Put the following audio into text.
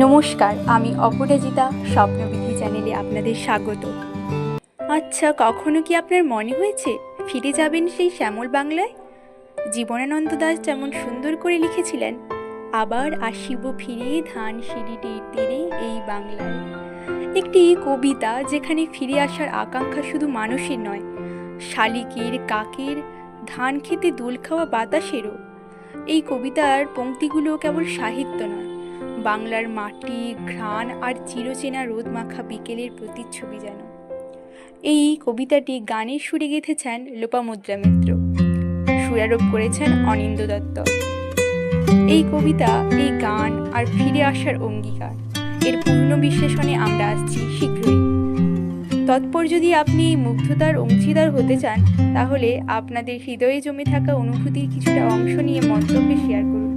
নমস্কার, আমি অপরাজিতা। স্বপ্নবিধি চ্যানেলে আপনাদের স্বাগত। আচ্ছা, কখনো কি আপনার মনে হয়েছে ফিরে যাবেন সেই শ্যামল বাংলায়? জীবনানন্দ দাশ যেমন সুন্দর করে লিখেছিলেন, আবার আসিব ফিরে ধান সিঁড়িটির তীরে এই বাংলায়। একটি কবিতা যেখানে ফিরে আসার আকাঙ্ক্ষা শুধু মানুষের নয়, শালিকের, কাকের, ধান খেতে দোল খাওয়া বাতাসেরও। এই কবিতার পংক্তিগুলো কেবল সাহিত্য নয়, বাংলার মাটি, ঘ্রাণ আর চিরচেনা রোদ মাখা বিকেলের প্রতিচ্ছবি যেন। এই কবিতাটি গানের সুরে গেঁথেছেন লোপামুদ্রা মিত্র, সুরারোপ করেছেন অনিন্দ্য দত্ত। এই কবিতা, এই গান আর ফিরে আসার অঙ্গীকার, এর পূর্ণ বিশ্লেষণে আমরা আসছি শীঘ্রই। তৎপর যদি আপনি মুগ্ধতার অংশীদার হতে চান, তাহলে আপনাদের হৃদয়ে জমে থাকা অনুভূতির কিছুটা অংশ নিয়ে মন্তব্যে শেয়ার করুন।